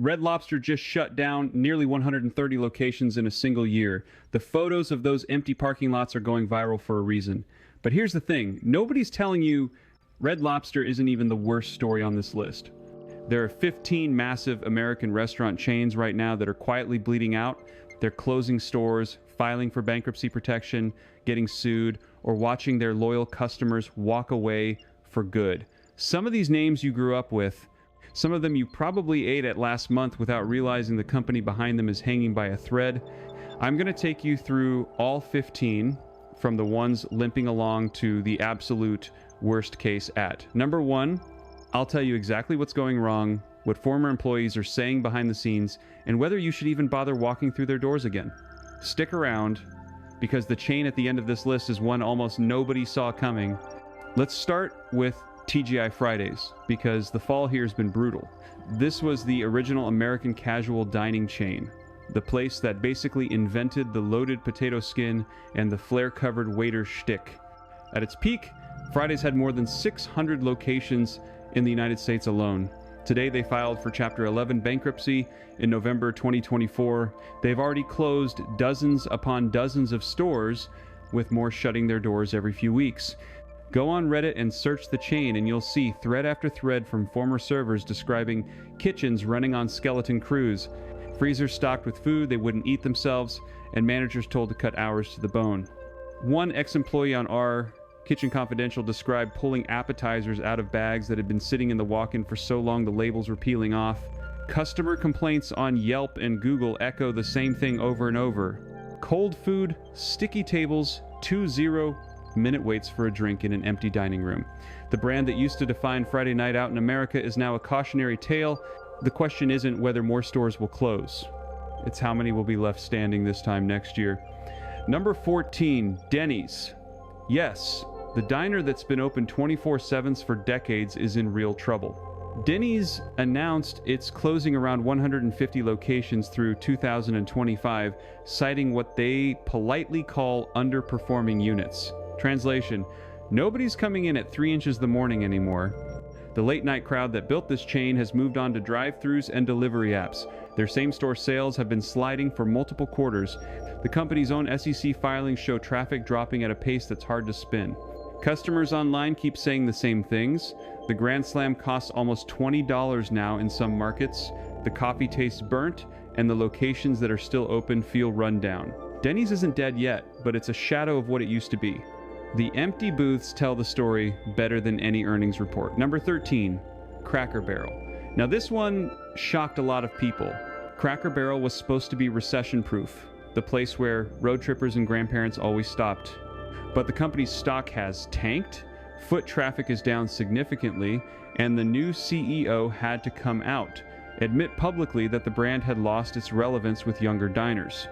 Red Lobster just shut down nearly 130 locations in a single year. The photos of those empty parking lots are going viral for a reason. But here's the thing, nobody's telling you Red Lobster isn't even the worst story on this list. There are 15 massive American restaurant chains right now that are quietly bleeding out. They're closing stores, filing for bankruptcy protection, getting sued, or watching their loyal customers walk away for good. Some of these names you grew up with, some of them you probably ate at last month without realizing the company behind them is hanging by a thread. I'm going to take you through all 15, from the ones limping along to the absolute worst case at. Number 1, I'll tell you exactly what's going wrong, what former employees are saying behind the scenes, and whether you should even bother walking through their doors again. Stick around, because the chain at the end of this list is one almost nobody saw coming. Let's start with TGI Fridays, because the fall here has been brutal. This was the original American casual dining chain, the place that basically invented the loaded potato skin and the flare-covered waiter shtick. At its peak, Fridays had more than 600 locations in the United States alone. Today they filed for Chapter 11 bankruptcy in November 2024. They've already closed dozens upon dozens of stores, with more shutting their doors every few weeks. Go on Reddit and search the chain and you'll see thread after thread from former servers describing kitchens running on skeleton crews, freezers stocked with food they wouldn't eat themselves, and managers told to cut hours to the bone. One ex-employee on our Kitchen Confidential described pulling appetizers out of bags that had been sitting in the walk-in for so long the labels were peeling off. Customer complaints on Yelp and Google echo the same thing over and over. Cold food, sticky tables, 2-0-minute waits for a drink in an empty dining room. The brand that used to define Friday night out in America is now a cautionary tale. The question isn't whether more stores will close. It's how many will be left standing this time next year. Number 14, Denny's. Yes, the diner that's been open 24/7 for decades is in real trouble. Denny's announced it's closing around 150 locations through 2025, citing what they politely call underperforming units. Translation: nobody's coming in at 3 inches the morning anymore. The late-night crowd that built this chain has moved on to drive-thrus and delivery apps. Their same-store sales have been sliding for multiple quarters. The company's own SEC filings show traffic dropping at a pace that's hard to spin. Customers online keep saying the same things. The Grand Slam costs almost $20 now in some markets. The coffee tastes burnt, and the locations that are still open feel run down. Denny's isn't dead yet, but it's a shadow of what it used to be. The empty booths tell the story better than any earnings report. Number 13, Cracker Barrel. Now this one shocked a lot of people. Cracker Barrel was supposed to be recession-proof, the place where road trippers and grandparents always stopped. But the company's stock has tanked, foot traffic is down significantly, and the new CEO had to come out, admit publicly that the brand had lost its relevance with younger diners.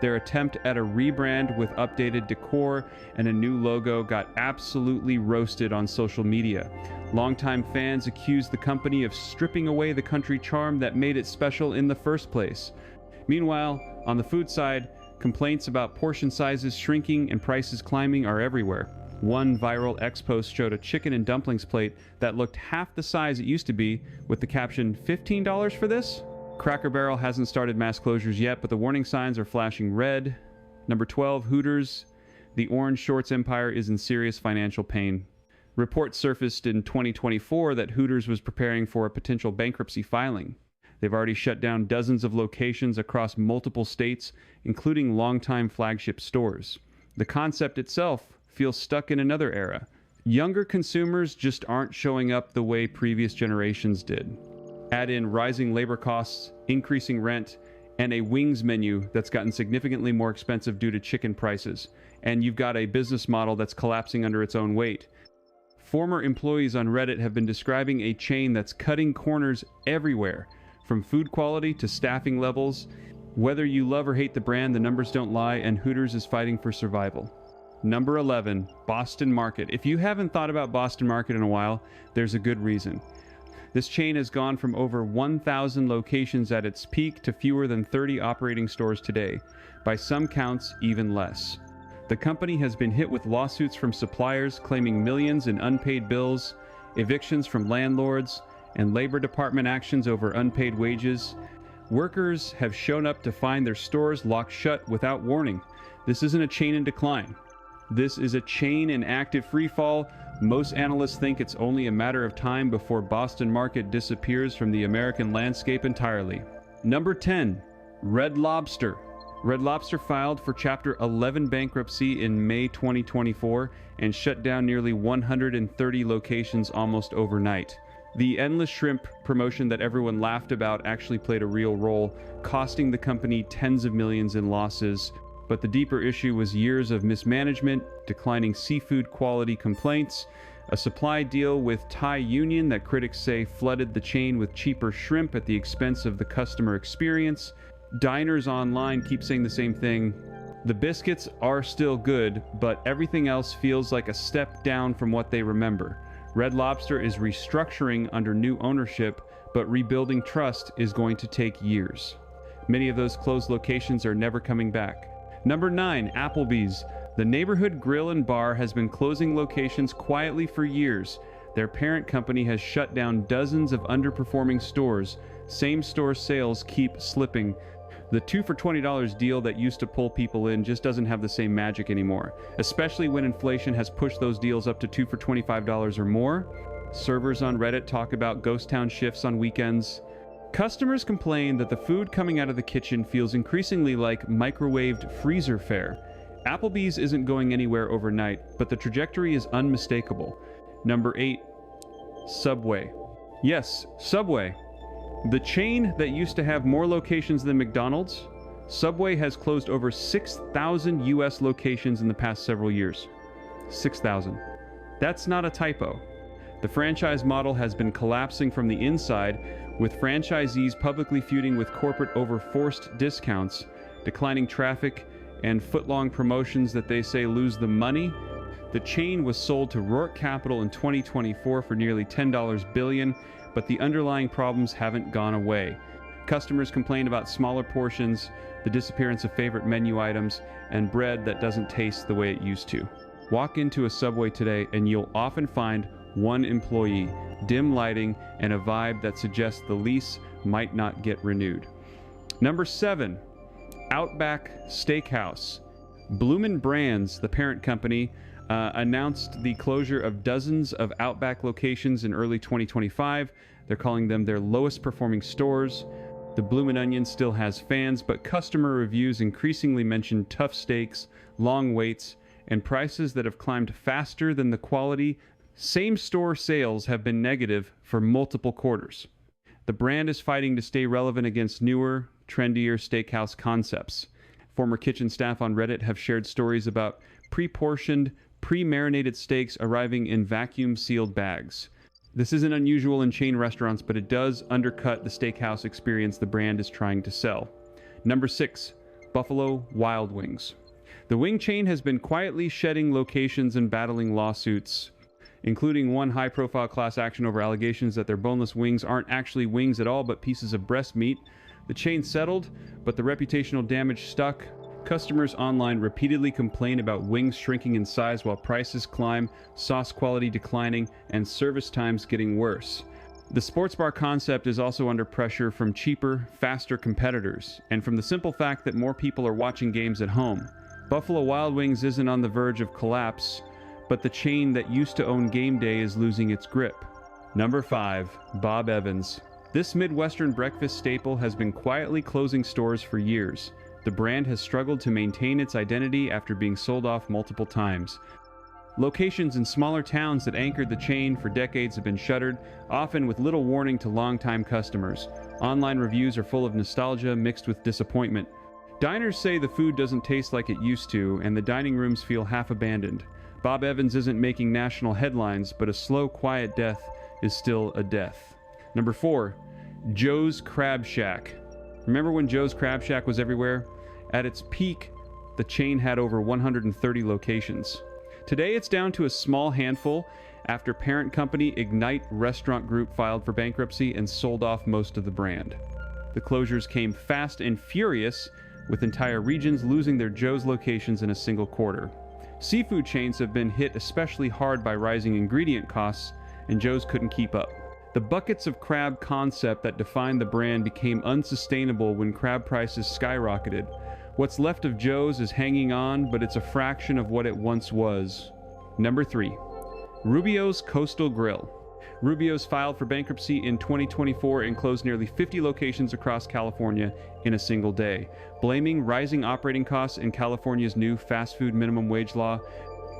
Their attempt at a rebrand with updated decor and a new logo got absolutely roasted on social media. Longtime fans accused the company of stripping away the country charm that made it special in the first place. Meanwhile, on the food side, complaints about portion sizes shrinking and prices climbing are everywhere. One viral X post showed a chicken and dumplings plate that looked half the size it used to be, with the caption, "$15 for this?" Cracker Barrel hasn't started mass closures yet, but the warning signs are flashing red. Number 12, Hooters. The orange shorts empire is in serious financial pain. Reports surfaced in 2024 that Hooters was preparing for a potential bankruptcy filing. They've already shut down dozens of locations across multiple states, including longtime flagship stores. The concept itself feels stuck in another era. Younger consumers just aren't showing up the way previous generations did. Add in rising labor costs, increasing rent, and a wings menu that's gotten significantly more expensive due to chicken prices, and you've got a business model that's collapsing under its own weight. Former employees on Reddit have been describing a chain that's cutting corners everywhere, from food quality to staffing levels. Whether you love or hate the brand, the numbers don't lie, and Hooters is fighting for survival. Number 11, Boston Market. If you haven't thought about Boston Market in a while, there's a good reason. This chain has gone from over 1,000 locations at its peak to fewer than 30 operating stores today. By some counts, even less. The company has been hit with lawsuits from suppliers claiming millions in unpaid bills, evictions from landlords, and Labor Department actions over unpaid wages. Workers have shown up to find their stores locked shut without warning. This isn't a chain in decline. This is a chain in active freefall. Most analysts think it's only a matter of time before Boston Market disappears from the American landscape entirely. Number 10. Red Lobster. Red Lobster filed for Chapter 11 bankruptcy in May 2024 and shut down nearly 130 locations almost overnight. The endless shrimp promotion that everyone laughed about actually played a real role, costing the company tens of millions in losses. But the deeper issue was years of mismanagement, declining seafood quality complaints, a supply deal with Thai Union that critics say flooded the chain with cheaper shrimp at the expense of the customer experience. Diners online keep saying the same thing. The biscuits are still good, but everything else feels like a step down from what they remember. Red Lobster is restructuring under new ownership, but rebuilding trust is going to take years. Many of those closed locations are never coming back. Number 9, Applebee's. The neighborhood grill and bar has been closing locations quietly for years. Their parent company has shut down dozens of underperforming stores. Same-store sales keep slipping. The 2 for $20 deal that used to pull people in just doesn't have the same magic anymore, especially when inflation has pushed those deals up to 2 for $25 or more. Servers on Reddit talk about ghost town shifts on weekends. Customers complain that the food coming out of the kitchen feels increasingly like microwaved freezer fare. Applebee's isn't going anywhere overnight, but the trajectory is unmistakable. Number 8, Subway. Yes, Subway. The chain that used to have more locations than McDonald's, Subway has closed over 6,000 US locations in the past several years. 6,000. That's not a typo. The franchise model has been collapsing from the inside, with franchisees publicly feuding with corporate over forced discounts, declining traffic, and foot-long promotions that they say lose the money. The chain was sold to Rourke Capital in 2024 for nearly $10 billion, but the underlying problems haven't gone away. Customers complain about smaller portions, the disappearance of favorite menu items, and bread that doesn't taste the way it used to. Walk into a Subway today and you'll often find one employee, dim lighting, and a vibe that suggests the lease might not get renewed. Number 7, Outback Steakhouse. Bloomin' Brands, the parent company, announced the closure of dozens of Outback locations in early 2025. They're calling them their lowest performing stores. The Bloomin' Onion still has fans, but customer reviews increasingly mention tough steaks, long waits, and prices that have climbed faster than the quality. Same-store sales have been negative for multiple quarters. The brand is fighting to stay relevant against newer, trendier steakhouse concepts. Former kitchen staff on Reddit have shared stories about pre-portioned, pre-marinated steaks arriving in vacuum-sealed bags. This isn't unusual in chain restaurants, but it does undercut the steakhouse experience the brand is trying to sell. Number 6, Buffalo Wild Wings. The wing chain has been quietly shedding locations and battling lawsuits, including one high-profile class action over allegations that their boneless wings aren't actually wings at all, but pieces of breast meat. The chain settled, but the reputational damage stuck. Customers online repeatedly complain about wings shrinking in size while prices climb, sauce quality declining, and service times getting worse. The sports bar concept is also under pressure from cheaper, faster competitors, and from the simple fact that more people are watching games at home. Buffalo Wild Wings isn't on the verge of collapse, but the chain that used to own game day is losing its grip. Number 5, Bob Evans. This Midwestern breakfast staple has been quietly closing stores for years. The brand has struggled to maintain its identity after being sold off multiple times. Locations in smaller towns that anchored the chain for decades have been shuttered, often with little warning to longtime customers. Online reviews are full of nostalgia mixed with disappointment. Diners say the food doesn't taste like it used to, and the dining rooms feel half abandoned. Bob Evans isn't making national headlines, but a slow, quiet death is still a death. Number 4, Joe's Crab Shack. Remember when Joe's Crab Shack was everywhere? At its peak, the chain had over 130 locations. Today it's down to a small handful after parent company Ignite Restaurant Group filed for bankruptcy and sold off most of the brand. The closures came fast and furious, with entire regions losing their Joe's locations in a single quarter. Seafood chains have been hit especially hard by rising ingredient costs, and Joe's couldn't keep up. The buckets of crab concept that defined the brand became unsustainable when crab prices skyrocketed. What's left of Joe's is hanging on, but it's a fraction of what it once was. Number 3. Rubio's Coastal Grill. Rubio's filed for bankruptcy in 2024 and closed nearly 50 locations across California in a single day, blaming rising operating costs and California's new fast food minimum wage law.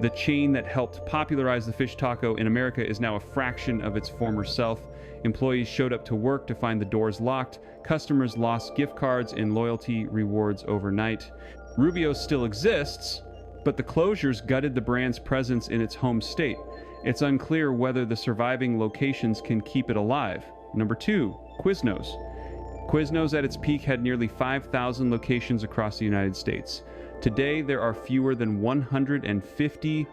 The chain that helped popularize the fish taco in America is now a fraction of its former self. Employees showed up to work to find the doors locked. Customers lost gift cards and loyalty rewards overnight. Rubio still exists, but the closures gutted the brand's presence in its home state. It's unclear whether the surviving locations can keep it alive. Number 2, Quiznos. Quiznos at its peak had nearly 5,000 locations across the United States. Today, there are fewer than 150.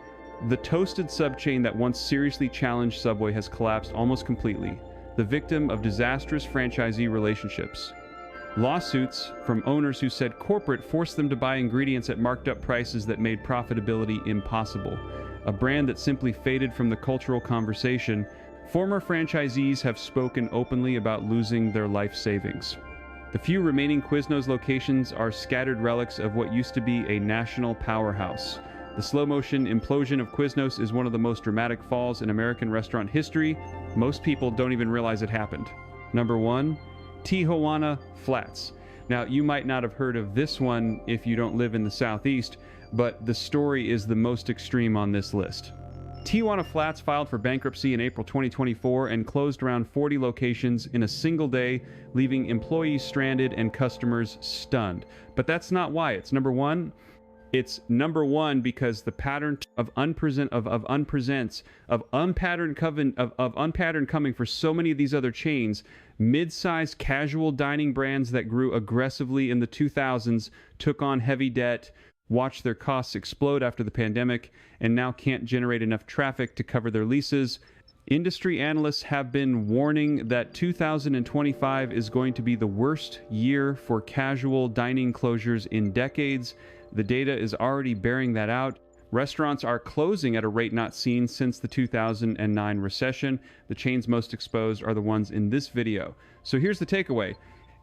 The toasted subchain that once seriously challenged Subway has collapsed almost completely, the victim of disastrous franchisee relationships. Lawsuits from owners who said corporate forced them to buy ingredients at marked up prices that made profitability impossible. A brand that simply faded from the cultural conversation. Former franchisees have spoken openly about losing their life savings. The few remaining Quiznos locations are scattered relics of what used to be a national powerhouse. The slow-motion implosion of Quiznos is one of the most dramatic falls in American restaurant history. Most people don't even realize it happened. Number 1, Tijuana Flats. Now, you might not have heard of this one if you don't live in the Southeast, but the story is the most extreme on this list. Tijuana Flats filed for bankruptcy in April 2024 and closed around 40 locations in a single day, leaving employees stranded and customers stunned. But that's not why. It's number 1. It's number 1 because the pattern of unpatterned coming for so many of these other chains, mid-sized casual dining brands that grew aggressively in the 2000s took on heavy debt, watched their costs explode after the pandemic, and now can't generate enough traffic to cover their leases. Industry analysts have been warning that 2025 is going to be the worst year for casual dining closures in decades. The data is already bearing that out. Restaurants are closing at a rate not seen since the 2009 recession. The chains most exposed are the ones in this video. So here's the takeaway.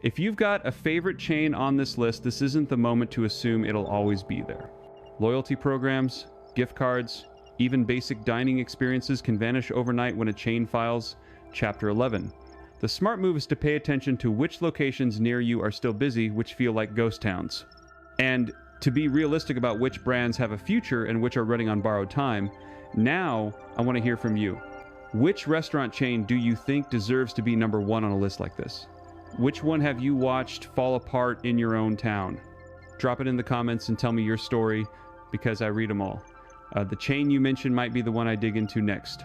If you've got a favorite chain on this list, this isn't the moment to assume it'll always be there. Loyalty programs, gift cards, even basic dining experiences can vanish overnight when a chain files Chapter 11. The smart move is to pay attention to which locations near you are still busy, which feel like ghost towns. And to be realistic about which brands have a future and which are running on borrowed time. Now, I want to hear from you. Which restaurant chain do you think deserves to be number 1 on a list like this? Which one have you watched fall apart in your own town? Drop it in the comments and tell me your story, because I read them all. The chain you mentioned might be the one I dig into next.